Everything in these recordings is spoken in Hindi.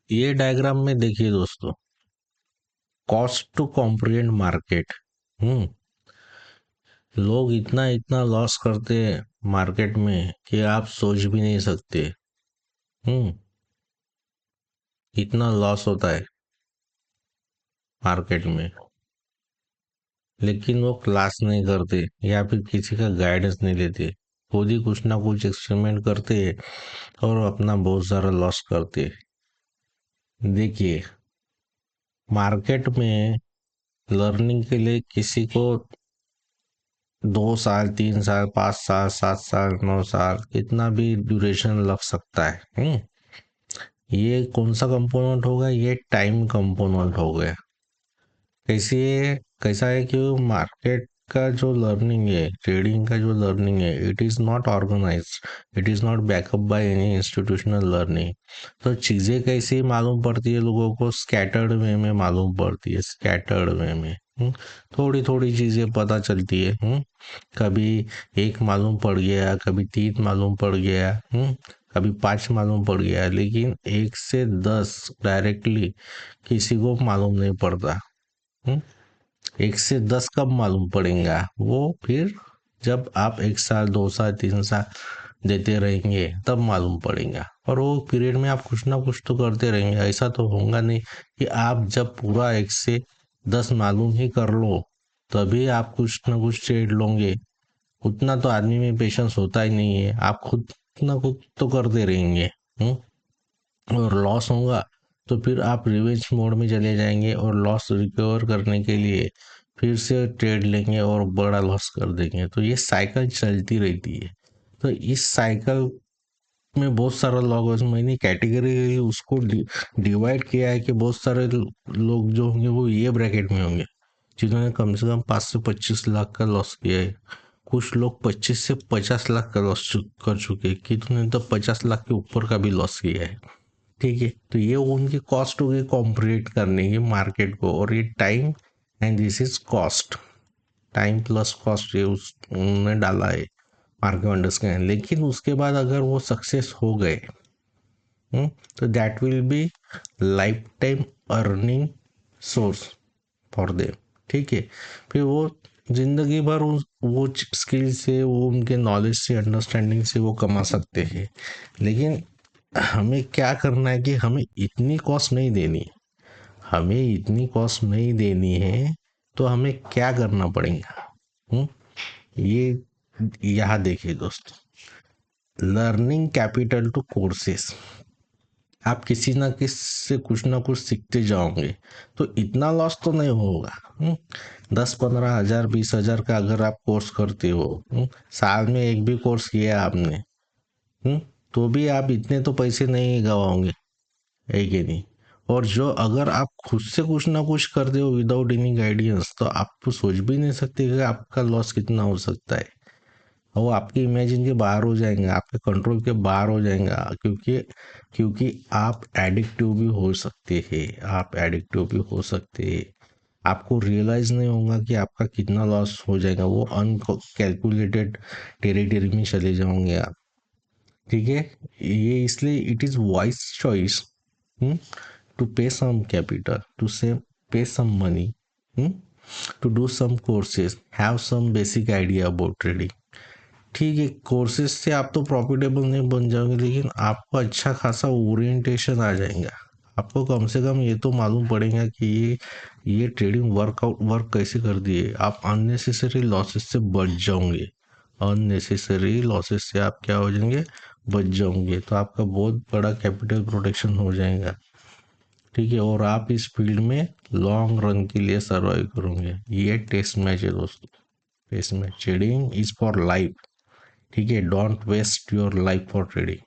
ये डायग्राम में देखिए दोस्तों, कॉस्ट टू कॉम्प्रिहेंड मार्केट। लोग इतना इतना लॉस करते हैं मार्केट में कि आप सोच भी नहीं सकते। हम्म इतना लॉस होता है मार्केट में, लेकिन वो क्लास नहीं करते या फिर किसी का गाइडेंस नहीं लेते, खुद ही कुछ ना कुछ एक्सपेरिमेंट करते हैं और अपना बहुत सारा लॉस करते हैं। देखिए, मार्केट में लर्निंग के लिए किसी को 2 साल, 3 साल, 5 साल, 7 साल, 9 साल, कितना भी ड्यूरेशन लग सकता है। ये कौन सा कंपोनेंट होगा? ये टाइम कंपोनेंट हो गया। कैसा है कि मार्केट का जो लर्निंग है, ट्रेडिंग का जो लर्निंग है, it is not organised, it is not backup by any institutional learning. तो चीज़ें कैसे मालूम पड़ती है लोगों को? स्कैटर्ड वे में मालूम पड़ती है, स्कैटर्ड वे में। थोड़ी थोड़ी चीज़ें पता चलती है। कभी एक मालूम पड़ गया, कभी 3 मालूम पड़ गया, कभी 5 मालूम पड़ गया, लेकिन 1 से 10 डायरेक्टली किसी को मालूम नहीं पड़ता। 1 से 10 कब मालूम पड़ेगा? वो फिर जब आप 1 साल, 2 साल, 3 साल देते रहेंगे तब मालूम पड़ेगा। और वो पीरियड में आप कुछ ना कुछ तो करते रहेंगे। ऐसा तो होगा नहीं कि आप जब पूरा 1 से 10 मालूम ही कर लो तभी आप कुछ ना कुछ ट्रेड लोगे। उतना तो आदमी में पेशेंस होता ही नहीं है। आप खुद ना खुद तो करते रहेंगे। और लॉस होगा तो फिर आप रिवेंज मोड में चले जाएंगे और लॉस रिकवर करने के लिए फिर से ट्रेड लेंगे और बड़ा लॉस कर देंगे। तो ये साइकिल चलती रहती है। तो इस साइकिल में बहुत सारा लॉस, मैंने कैटेगरी उसको डिवाइड किया है कि बहुत सारे लोग जो होंगे वो ये ब्रैकेट में होंगे जिन्होंने कम से कम 5 से 25 लाख का लॉस किया है। कुछ लोग 25 से 50 लाख का लॉस कर चुके हैं, कितने तो 50 लाख के ऊपर का भी लॉस किया है। ठीक है, तो ये उनकी कॉस्ट होगी कॉम्परेट करने की मार्केट को। और ये time and this is cost, time plus cost ये उन्होंने डाला है मार्केट अंडरस्टैंड। लेकिन उसके बाद अगर वो सक्सेस हो गए, तो that will be life time earning source for them. ठीक है, फिर वो जिंदगी भर वो स्किल से, वो उनके नॉलेज से, अंडरस्टैंडिंग से वो कमा सकते हैं। लेकिन हमें क्या करना है कि हमें इतनी कॉस्ट नहीं देनी है। हमें इतनी कॉस्ट नहीं देनी है तो हमें क्या करना पड़ेगा? ये यहाँ देखिए दोस्तों, लर्निंग कैपिटल टू कोर्सेस। आप किसी ना किसी से कुछ ना कुछ सीखते जाओगे तो इतना लॉस तो नहीं होगा। 10-15 हज़ार, 20 हज़ार का अगर आप कोर्स करते हो, साल में एक भी कोर्स किया आपने, तो भी आप इतने तो पैसे नहीं गवाओगे, है कि नहीं? और जो अगर आप खुद से कुछ ना कुछ करते हो विदाउट एनी गाइडेंस, तो आप तो सोच भी नहीं सकते कि आपका लॉस कितना हो सकता है। वो आपके इमेजिन के बाहर हो जाएंगे, आपके कंट्रोल के बाहर हो जाएगा। क्योंकि क्योंकि आप एडिक्टिव भी हो सकते हैं, आप एडिक्टिव भी हो सकते हैं। आपको रियलाइज नहीं होगा कि आपका कितना लॉस हो जाएगा, वो अनकैलकुलेटेड टेरिटरी में चले जाओगे आप। ठीक है, ये इसलिए it is wise choice to pay some capital, to save, pay some money, to do some courses, have some basic idea about trading। ठीक है, कोर्सेज से आप तो प्रॉफिटेबल नहीं बन जाओगे, लेकिन आपको अच्छा खासा ओरिएंटेशन आ जाएगा। आपको कम से कम ये तो मालूम पड़ेगा कि ये ट्रेडिंग वर्क कैसे कर दिए। आप अननेसेसरी लॉसेस से बच जाओगे। अननेसेसरी लॉसेस से आप क्या हो जाएंगे? बच जाओगे। तो आपका बहुत बड़ा कैपिटल प्रोटेक्शन हो जाएगा। ठीक है, और आप इस फील्ड में लॉन्ग रन के लिए सर्वाइव करोगे। ये टेस्ट मैच है दोस्तों, test match. Trading is for life. ठीक है, don't waste your life for trading,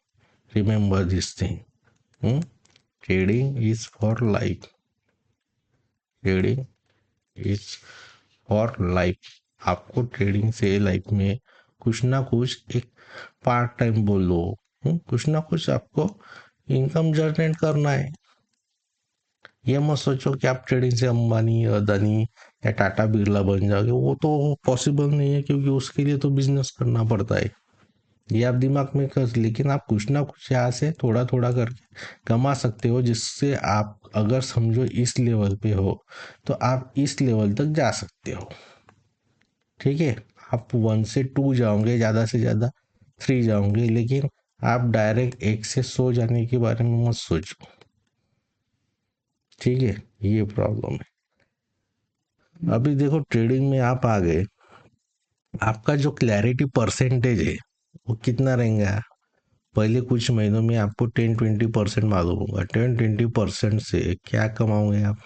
remember this thing. Trading is for life, trading is for life. आपको ट्रेडिंग से लाइफ में कुछ ना कुछ एक पार्ट टाइम बोलो, कुछ ना कुछ आपको इनकम जनरेट करना है। ये मत सोचो कि आप ट्रेडिंग से अंबानी, अदानी या टाटा बिरला बन जाओगे। वो तो पॉसिबल नहीं है, क्योंकि उसके लिए तो बिजनेस करना पड़ता है। ये आप दिमाग में कर, लेकिन आप कुछ ना कुछ यहाँ से थोड़ा थोड़ा करके कमा सकते हो, जिससे आप अगर समझो इस लेवल पे हो तो आप इस लेवल तक जा सकते हो। ठीक है, आप 1 से 2 जाओगे, ज़्यादा से ज़्यादा 3 जाओगे, लेकिन आप डायरेक्ट 1 से 100 जाने के बारे में मत सोचो। ठीक है, ये प्रॉब्लम है। अभी देखो ट्रेडिंग में आप आ गए, आपका जो क्लैरिटी परसेंटेज है वो कितना रहेगा? पहले कुछ महीनों में आपको 10-20% मालूम होगा। 10-20% से क्या कमाओगे आप?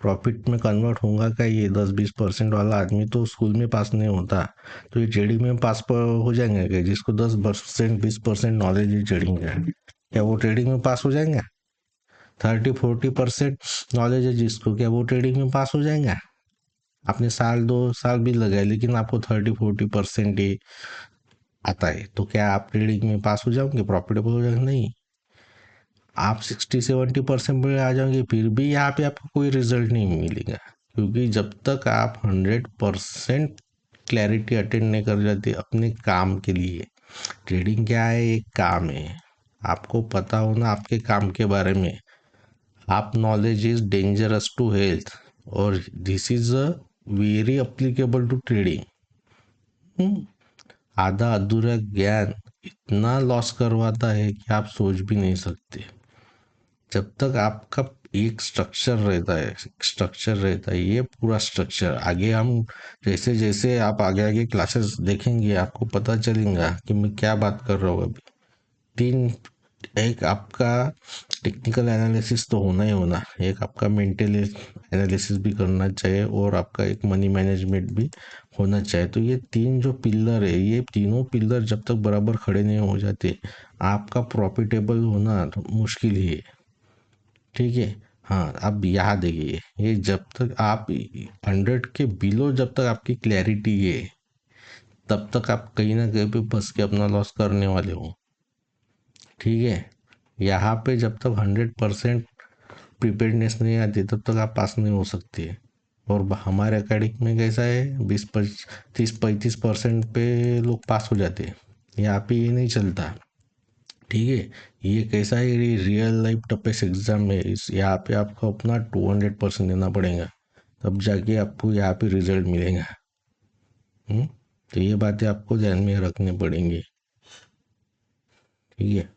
प्रॉफिट में कन्वर्ट होगा क्या? ये 10-20% वाला आदमी तो स्कूल में पास नहीं होता, तो ये ट्रेडिंग में पास पर हो जाएंगे क्या? जिसको 10% 20% नॉलेज है ट्रेडिंग का, क्या वो ट्रेडिंग में पास हो जाएंगे? 30-40% नॉलेज है जिसको, क्या वो ट्रेडिंग में पास हो जाएंगे? आपने 1-2 साल भी लगाए, लेकिन आपको 30-40% ही आता है, तो क्या आप ट्रेडिंग में पास हो जाओगे, प्रॉफिटेबल हो जाएंगे? नहीं। आप 60-70% पे आ जाओगे, फिर भी यहाँ पे आपको कोई रिजल्ट नहीं मिलेगा, क्योंकि जब तक आप 100% क्लैरिटी अटेंड नहीं कर जाते अपने काम के लिए। ट्रेडिंग क्या है? एक काम है, आपको पता होना आपके काम के बारे में। Half knowledge is dangerous to health, और this is a very applicable to trading. आधा अधूरा ज्ञान इतना लॉस करवाता है कि आप सोच भी नहीं सकते। जब तक आपका एक स्ट्रक्चर रहता है, ये पूरा स्ट्रक्चर आगे हम जैसे जैसे आप आगे आगे क्लासेस देखेंगे आपको पता चलेगा कि मैं क्या बात कर रहा हूँ अभी। तीन, एक आपका टेक्निकल एनालिसिस तो होना ही होना, एक आपका मेंटल एनालिसिस भी करना चाहिए, और आपका एक मनी मैनेजमेंट भी होना चाहिए। तो ये तीन जो पिलर है, ये तीनों पिलर जब तक बराबर खड़े नहीं हो जाते, आपका प्रॉफिटेबल होना तो मुश्किल ही है। ठीक है। हाँ, अब यहाँ देखिए, ये जब तक आप 100 के बिलो जब तक आपकी क्लैरिटी है, तब तक आप कहीं ना कहीं पे फंस के अपना लॉस करने वाले हो। ठीक है, यहाँ पे जब तक 100% प्रिपेयर्डनेस नहीं आती तब तक आप पास नहीं हो सकते। और हमारे अकेडमिक में कैसा है, 20-30-35% पे लोग पास हो जाते हैं। यहाँ पे ये नहीं चलता। ठीक है, ये कैसा है, ये रियल लाइफ टफेस्ट एग्जाम है, इस यहाँ पे आपको अपना 200% देना पड़ेगा, तब जाके आपको यहाँ पे रिजल्ट मिलेगा। हम्म, तो ये बातें आपको ध्यान में रखनी पड़ेंगी। ठीक है।